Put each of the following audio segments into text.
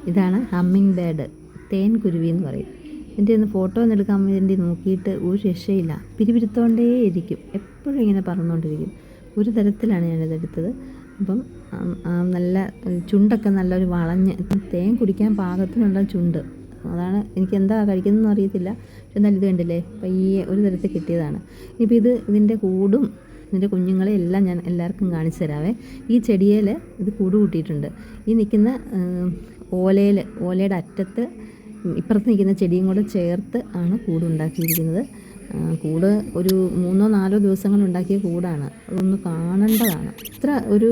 ഇതാണ് humming bird, തേൻ കുരുവി എന്ന് പറയും. ഇതിൻ്റെ ഒന്ന് ഫോട്ടോ ഒന്നും എടുക്കാൻ വേണ്ടി നോക്കിയിട്ട് ഒരു രക്ഷയില്ല, പിരിപിരുത്തോണ്ടേ ഇരിക്കും, എപ്പോഴും ഇങ്ങനെ പറന്നുകൊണ്ടിരിക്കും. ഒരു തരത്തിലാണ് ഞാനിതെടുത്തത്. അപ്പം നല്ല ചുണ്ടൊക്കെ നല്ലൊരു വളഞ്ഞ് തേൻ കുടിക്കാൻ പാകത്തിനുള്ള ചുണ്ട്. അതാണ് എനിക്ക് എന്താ കഴിക്കുന്നതെന്ന് അറിയത്തില്ല. പക്ഷെ എന്നാലും ഇത് കണ്ടില്ലേ, പയ്യെ ഒരു തരത്തിൽ കിട്ടിയതാണ്. ഇനിയിപ്പോൾ ഇതിൻ്റെ കൂടും ഇതിൻ്റെ കുഞ്ഞുങ്ങളെ എല്ലാം ഞാൻ എല്ലാവർക്കും കാണിച്ചു തരാവേ. ഈ ചെടിയിൽ ഇത് കൂട് കൂട്ടിയിട്ടുണ്ട്. ഈ നിൽക്കുന്ന ഓലയുടെ അറ്റത്ത് ഇപ്പുറത്ത് നിൽക്കുന്ന ചെടിയും കൂടെ ചേർത്ത് ആണ് കൂടുണ്ടാക്കിയിരിക്കുന്നത്. കൂട് ഒരു 3-4 ദിവസങ്ങൾ ഉണ്ടാക്കിയ കൂടാണ്. അതൊന്ന് കാണേണ്ടതാണ്. ഇത്ര ഒരു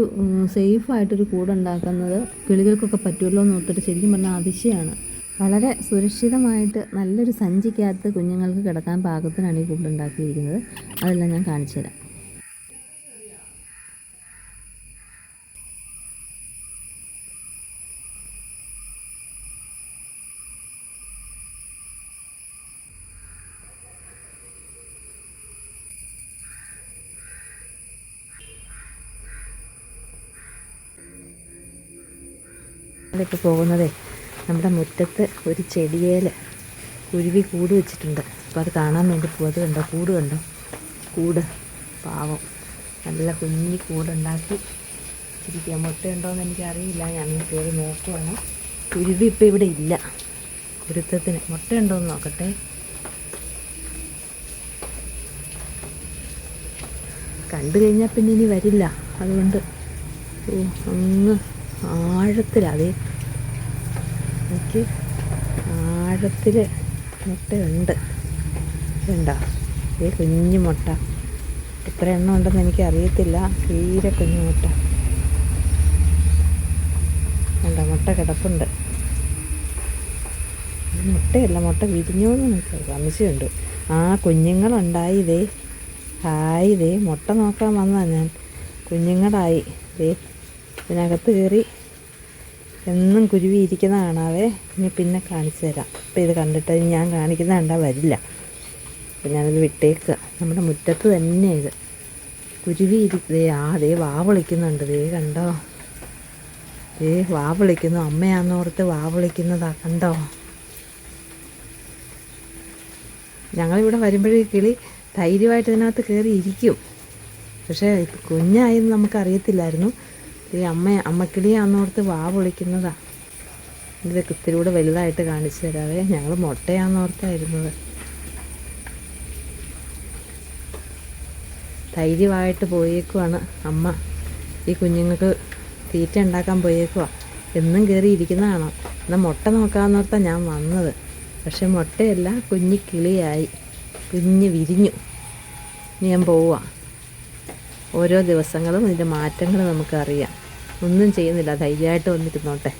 സേഫായിട്ടൊരു കൂടുണ്ടാക്കുന്നത് കിളികൾക്കൊക്കെ പറ്റുമല്ലോ എന്ന് ഓർത്തിട്ട് ശരിക്കും പറഞ്ഞാൽ അതിശയമാണ്. വളരെ സുരക്ഷിതമായിട്ട് നല്ലൊരു സഞ്ചിക്കകത്ത് കുഞ്ഞുങ്ങൾക്ക് കിടക്കാൻ പാകത്തിനാണ് ഈ കൂടുണ്ടാക്കിയിരിക്കുന്നത്. അതെല്ലാം ഞാൻ കാണിച്ചു തരാം. ഇപ്പോൾ പോകുന്നതേ നമ്മുടെ മുറ്റത്ത് ഒരു ചെടിയേൽ കുരുവി കൂട് വെച്ചിട്ടുണ്ട്. അപ്പോൾ അത് കാണാൻ വേണ്ടി പോകും. അത് കണ്ടോ, കൂട് കണ്ടോ, കൂട് പാവം നല്ല കുഞ്ഞി കൂടുണ്ടാക്കി ഇരിക്കുക. മുട്ടയുണ്ടോയെന്ന് എനിക്കറിയില്ല, ഞാൻ കയറി നോക്കുവാണ്. കുരുവി ഇപ്പോൾ ഇവിടെ ഇല്ല. കുരുത്തത്തിന് മുട്ടയുണ്ടോയെന്ന് നോക്കട്ടെ. കണ്ടു കഴിഞ്ഞാൽ പിന്നെ ഇനി വരില്ല. അതുകൊണ്ട് അങ്ങ് ആഴത്തിലതേ എനിക്ക് ആഴത്തിൽ മുട്ടയുണ്ട്. ഉണ്ടോ, ഈ കുഞ്ഞു മുട്ട. എത്ര എണ്ണം ഉണ്ടെന്ന് എനിക്കറിയത്തില്ല. തീരെ കുഞ്ഞു മുട്ട ഉണ്ടോ, മുട്ട കിടപ്പുണ്ട്. മുട്ടയല്ല, മുട്ട വിരിഞ്ഞോന്ന് എനിക്ക് സംശയമുണ്ട്. കുഞ്ഞുങ്ങളുണ്ടായി. ഇതേ മുട്ട നോക്കാൻ വന്നതാണ് ഞാൻ. കുഞ്ഞുങ്ങളായി. ഇതിനകത്ത് കയറി എന്നും കുരുവി ഇരിക്കുന്ന കാണാവേ. ഇനി പിന്നെ കാണിച്ചു തരാം. അപ്പോൾ ഇത് കണ്ടിട്ട് ഞാൻ കാണിക്കുന്ന കണ്ടാൽ വരില്ല. അപ്പോൾ ഞാനത് വിട്ടേക്കുക. നമ്മുടെ മുറ്റത്ത് തന്നെ ഇത് കുരുവി അതേ വാ വിളിക്കുന്നുണ്ട്. കണ്ടോ, വാ വിളിക്കുന്നു. അമ്മയാന്നോർത്ത് വാ വിളിക്കുന്നതാ, കണ്ടോ. ഞങ്ങളിവിടെ വരുമ്പോഴേ കിളി ധൈര്യമായിട്ട് ഇതിനകത്ത് കയറി ഇരിക്കും. പക്ഷേ കുഞ്ഞായെന്ന് നമുക്കറിയത്തില്ലായിരുന്നു. ഈ അമ്മക്കിളിയാന്നോർത്ത് വാ വിളിക്കുന്നതാ. ഇതൊക്കെ ഇത്തിരികൂടെ വലുതായിട്ട് കാണിച്ചു തരാവേ. ഞങ്ങൾ മുട്ടയാന്നോർത്തായിരുന്നത്. ധൈര്യമായിട്ട് പോയേക്കുവാണ് അമ്മ. ഈ കുഞ്ഞുങ്ങൾക്ക് തീറ്റ ഉണ്ടാക്കാൻ പോയേക്കുവാ. എന്നും കയറി ഇരിക്കുന്നതാണോ. എന്നാൽ മുട്ട നോക്കാമെന്നോർത്താണ് ഞാൻ വന്നത്. പക്ഷെ മുട്ടയല്ല, കുഞ്ഞി കിളിയായി, കുഞ്ഞ് വിരിഞ്ഞു. ഇനി ഞാൻ പോവാ. ഓരോ ദിവസങ്ങളും ഇതിൻ്റെ മാറ്റങ്ങൾ നമുക്കറിയാം. ഒന്നും ചെയ്യുന്നില്ല, ധൈര്യമായിട്ട് വന്നിരുന്നോട്ടെ.